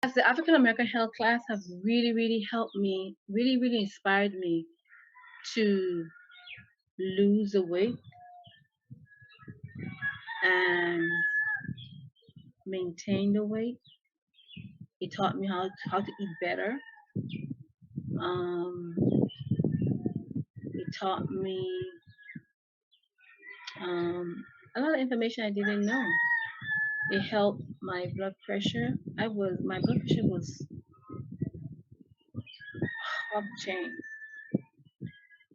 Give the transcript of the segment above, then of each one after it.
As the African American health class have really helped me, really inspired me to lose the weight and maintain the weight. It taught me how to eat better. Um, it taught me a lot of information I didn't know. It helped my blood pressure. My blood pressure was off the chain.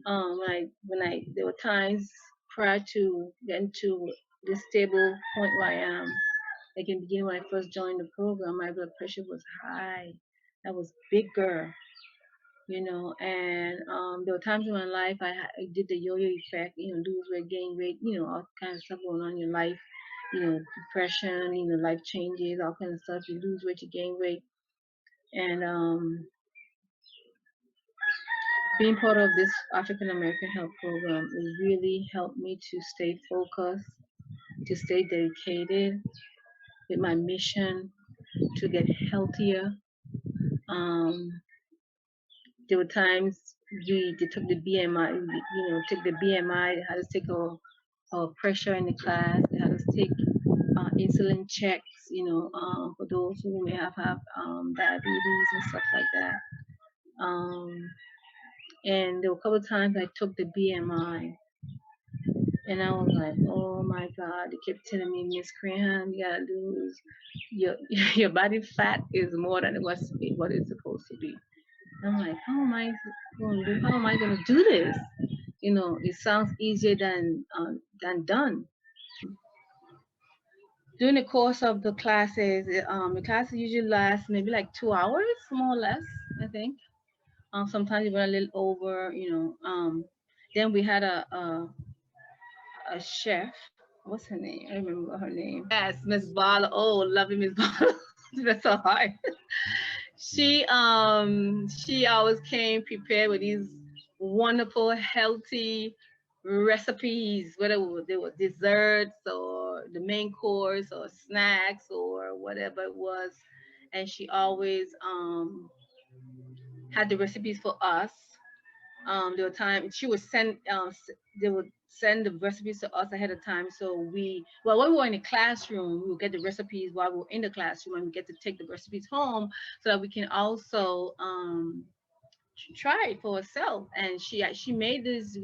When I there were times prior to getting to the stable point where I am, like in the beginning when I first joined the program, my blood pressure was high. That was bigger, and there were times in my life I did the yo-yo effect, lose weight, gain weight, all kinds of stuff going on in your life, depression, life changes, all kinds of stuff. You lose weight, you gain weight, and being part of this African American Health Program, it really helped me to stay focused, to stay dedicated with my mission to get healthier. Um, there were times they took the BMI, took the BMI. They had us take our pressure in the class. They had us take insulin checks, for those who may have diabetes and stuff like that. Um, and there were a couple of times I took the BMI, and I was like, oh my God, they kept telling me, Miss Crahan, you gotta lose your your body fat is more than what it's supposed to be. I'm like, how am I gonna do this? It sounds easier than done. During the course of the classes usually last maybe like 2 hours, more or less, I think. Sometimes we went a little over, then we had a chef. What's her name? I remember her name. Yes, Miss Bala. Oh, lovely Miss Bala. That's so hard. She always came prepared with these wonderful, healthy recipes, whether they were desserts or the main course or snacks or whatever it was. And she always had the recipes for us. There were times she would send they would send the recipes to us ahead of time. So when we were in the classroom, we would get the recipes while we were in the classroom, and we get to take the recipes home so that we can also try it for ourselves. And she made these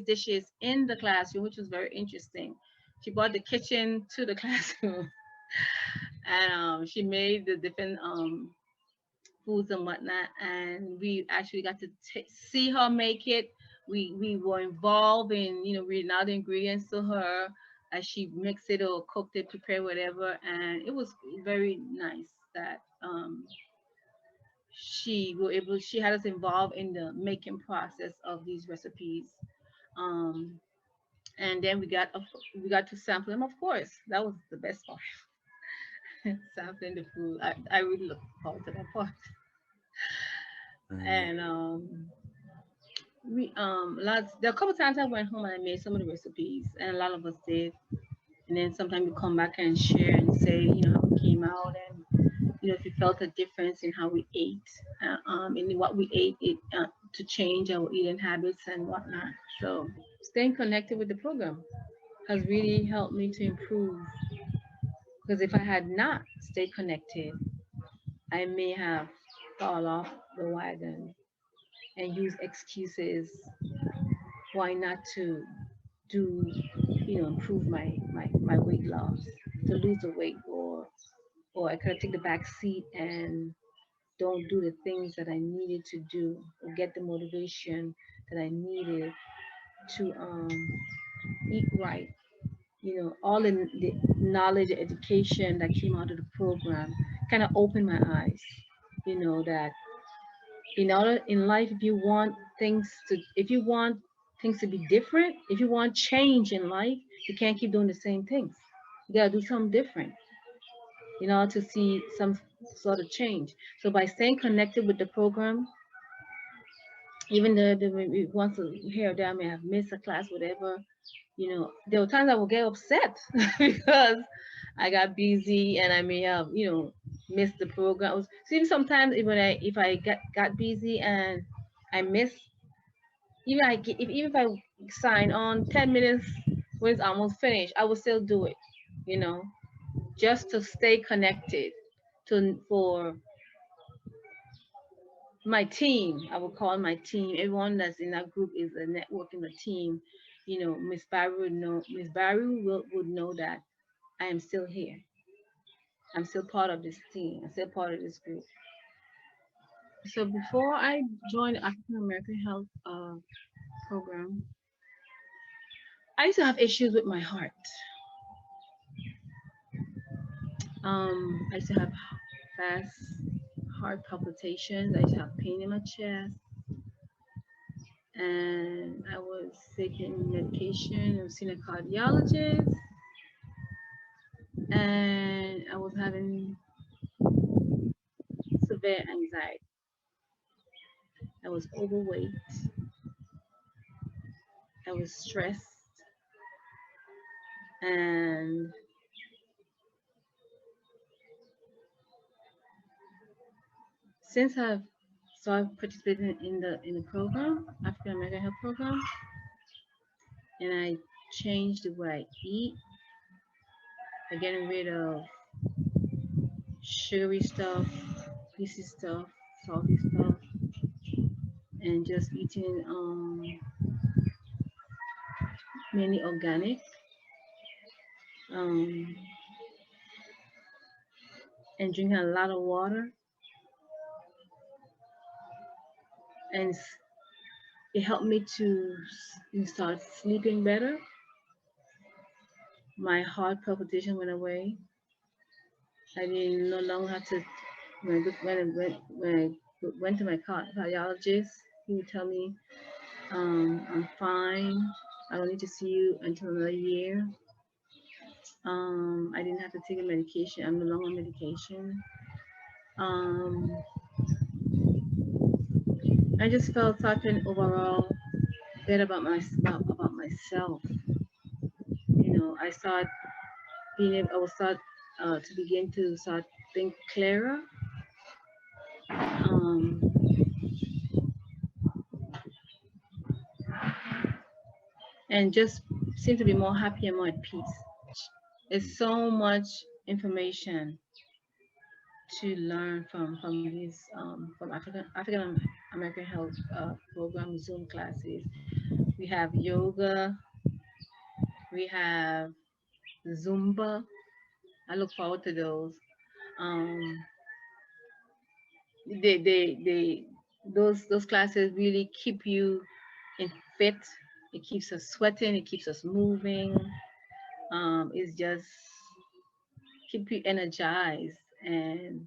dishes in the classroom, which was very interesting. She brought the kitchen to the classroom, and she made the different foods and whatnot, and we actually got to see her make it. We were involved in reading out the ingredients to her as she mixed it or cooked it, prepared whatever, and it was very nice that she had us involved in the making process of these recipes. Um, and then we got to sample them. Of course, that was the best part. Sampling the food. I really look forward to that part. Mm, And lots there are a couple times I went home and I made some of the recipes, and a lot of us did. And then sometimes we come back and share and say, how it came out, and if you felt a difference in how we ate, in what we ate, to change our eating habits and whatnot. So staying connected with the program has really helped me to improve. Because if I had not stayed connected, I may have fall off the wagon and use excuses why not to do, improve my weight loss, to lose the weight, or I could take the back seat and don't do the things that I needed to do or get the motivation that I needed to eat right. All in the knowledge and education that came out of the program kind of opened my eyes. That in life, if you want things to be different, if you want change in life, you can't keep doing the same things. You gotta do something different in order to see some sort of change. So by staying connected with the program, even though once here or there I may have missed a class, whatever, there were times I would get upset because I got busy and I may have, miss the program. See, sometimes if I got busy and I miss, even if I sign on 10 minutes when it's almost finished, I will still do it. You know, just to stay connected to for my team. I will call my team. Everyone that's in that group is a network in the team. You know, Miss Barry would know. Miss Barry would know that I am still here. I'm still part of this team. I'm still part of this group. So before I joined the African American Health program, I used to have issues with my heart. I used to have fast heart palpitations. I used to have pain in my chest, and I was taking medication. I was seeing a cardiologist, and I was having severe anxiety. I was overweight. I was stressed, and since I've started participating in the program, African American Health Program, and I changed the way I eat. I getting rid of sugary stuff, greasy stuff, salty stuff, and just eating mainly organic. Um, and drinking a lot of water, and it helped me to start sleeping better. My heart palpitation went away. I didn't no longer have to when I went to my cardiologist. He would tell me, I'm fine. I don't need to see you until another year. I didn't have to take a medication. I'm no longer on medication. Um, I just felt something overall better about myself. You know, I start being able. I will start to begin to start think clearer. Um, and just seem to be more happy and more at peace. It's so much information to learn from these from African American Health program Zoom classes. We have yoga, we have Zumba. I look forward to those. Um, they those classes really keep you in fit. It keeps us sweating. It keeps us moving. It's just keep you energized. And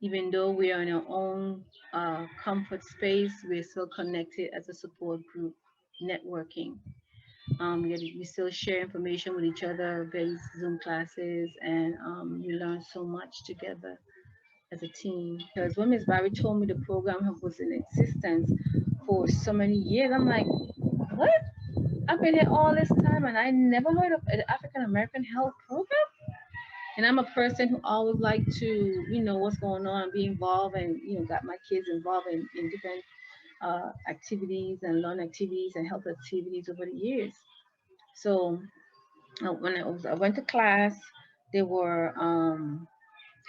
even though we are in our own comfort space, we're still connected as a support group, networking. We still share information with each other, various Zoom classes, and we learn so much together as a team. Because when Ms. Barry told me the program was in existence for so many years, I'm like, what? I've been here all this time and I never heard of an African American Health Program. And I'm a person who always like to, what's going on, be involved, and got my kids involved in different activities and learn activities and health activities over the years. So when I went to class, there were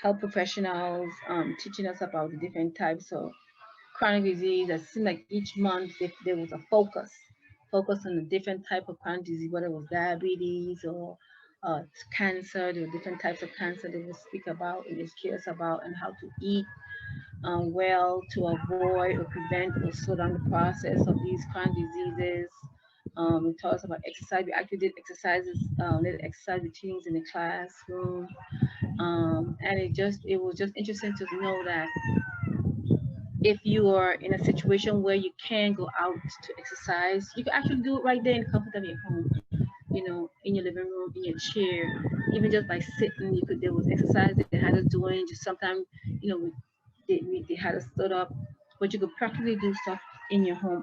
health professionals teaching us about the different types of chronic disease. It seemed like each month there was a focus on a different type of chronic disease, whether it was diabetes or cancer. There were different types of cancer they would speak about and educate us about, and how to eat well to avoid or prevent or slow down the process of these chronic diseases. We taught us about exercise. We actually did exercises, did exercise routines in the classroom, and it was just interesting to know that if you are in a situation where you can go out to exercise, you can actually do it right there in the comfort of your home, in your living room, in your chair, even just by sitting. There was exercise they had us doing. Just sometimes, they had us stood up, but you could practically do stuff in your home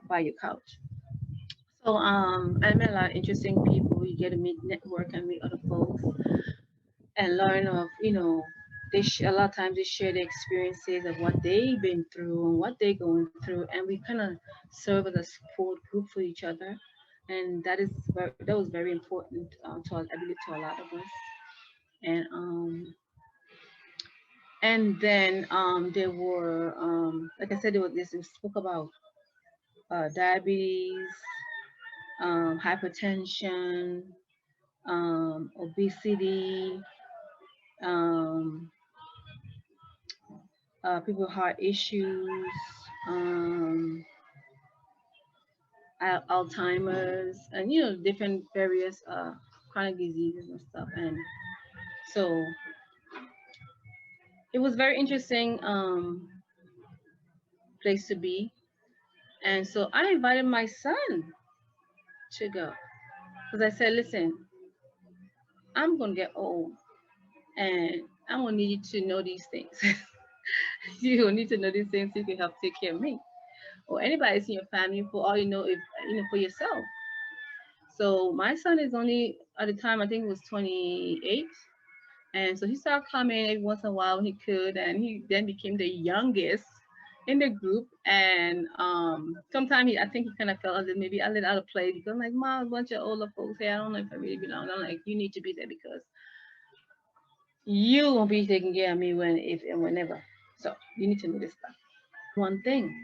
by your couch. So I met a lot of interesting people. You get to meet, network, and meet other folks, and learn of a lot of times they share their experiences of what they've been through and what they're going through, and we kind of serve as a support group for each other, and that was very important to I believe to a lot of us, and then there were like I said, there was this we spoke about diabetes, hypertension, obesity, um, people with heart issues, um, Alzheimer's, and different various chronic diseases and stuff. And so it was very interesting place to be. And so I invited my son to go because I said, listen, I'm gonna get old, and I'm gonna need you to know these things. You will need to know these things so you can help take care of me or anybody in your family, for all you know, if for yourself. So my son is only at the time I think he was 28, and so he started coming every once in a while when he could, and he then became the youngest in the group. And sometimes I think he kind of felt as if maybe I let out of place because I'm like, Mom, a bunch of older folks here. I don't know if I really belong. I'm like, you need to be there because you won't be taking care of me when, if, and whenever. So you need to know this stuff. One thing,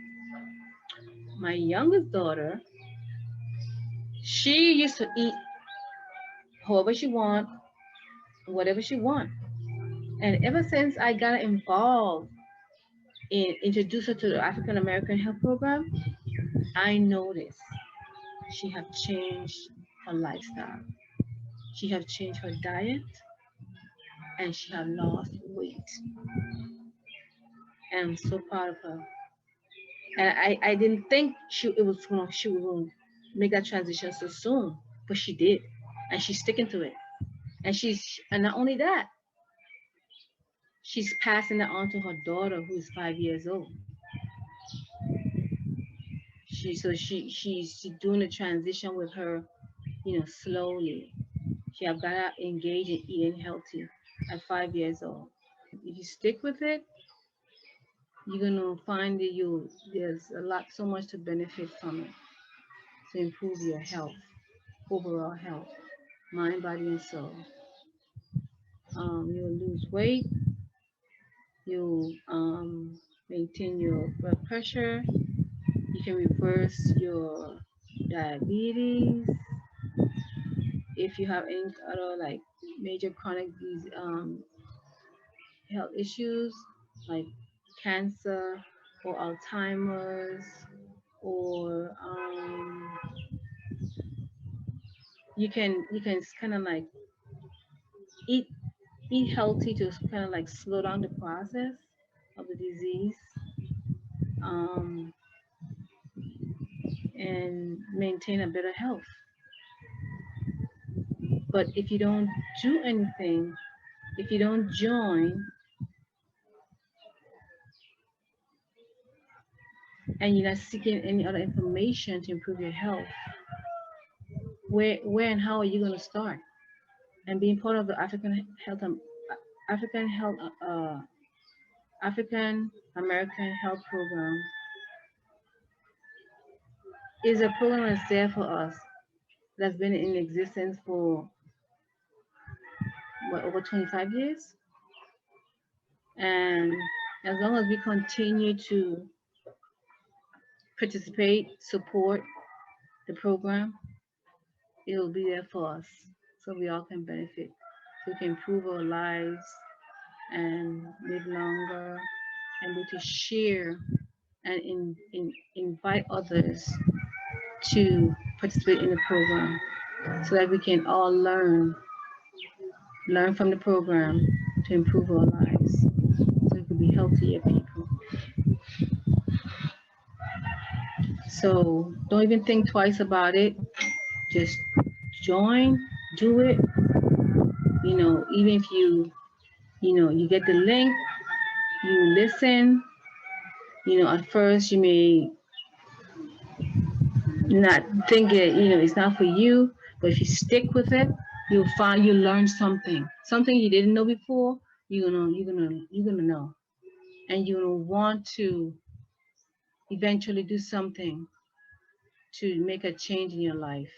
my youngest daughter, she used to eat however she want, whatever she want. And ever since I got involved in introduce her to the African American Health Program, I noticed she have changed her lifestyle. She have changed her diet, and she have lost weight. And I'm so proud of her. And I didn't think she was gonna make that transition so soon, but she did, and she's sticking to it. And not only that, she's passing it on to her daughter who's 5 years old. She's doing the transition with her, slowly. She have got to engage in eating healthy at 5 years old. If you stick with it, you're gonna find that there's so much to benefit from it, to improve your health, overall health, mind, body, and soul. You'll lose weight. You'll maintain your blood pressure. You can reverse your diabetes. If you have any other like major chronic disease, health issues like cancer or Alzheimer's, or you can kind of like eat healthy to kind of like slow down the process of the disease, um, and maintain a better health. But if you don't do anything, if you don't join, and you're not seeking any other information to improve your health, where and how are you going to start? And being part of the African Health African American Health Program is a program that's there for us, that's been in existence for over 25 years. And as long as we continue to participate, support the program, it will be there for us, so we all can benefit, so we can improve our lives and live longer, and be able to share and invite others to participate in the program, so that we can all learn from the program to improve our lives, so we can be healthier people. So don't even think twice about it. Just join, do it. Even if you get the link, you listen. At first you may not think it's not for you, but if you stick with it, you'll learn something you didn't know before, you're gonna know, and you're gonna want to eventually do something to make a change in your life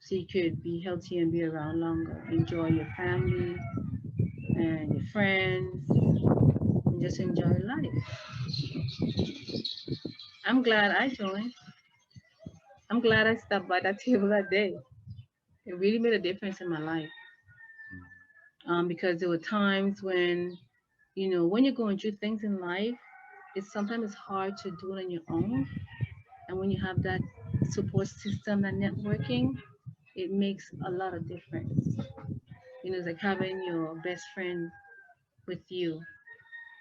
so you could be healthy and be around longer, enjoy your family and your friends, and just enjoy life. I'm glad I joined. I'm glad I stopped by that table that day. It really made a difference in my life. Because there were times when, when you're going through things in life, it's hard to do it on your own. And when you have that support system, that networking, it makes a lot of difference. It's like having your best friend with you,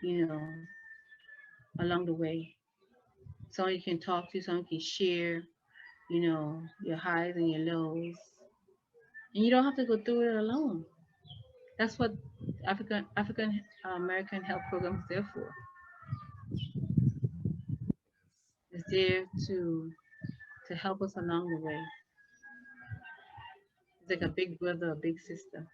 you know, along the way. Someone you can talk to, someone you can share, your highs and your lows. And you don't have to go through it alone. That's what African American Health Program is there for. It's there to help us along the way. It's like a big brother, a big sister.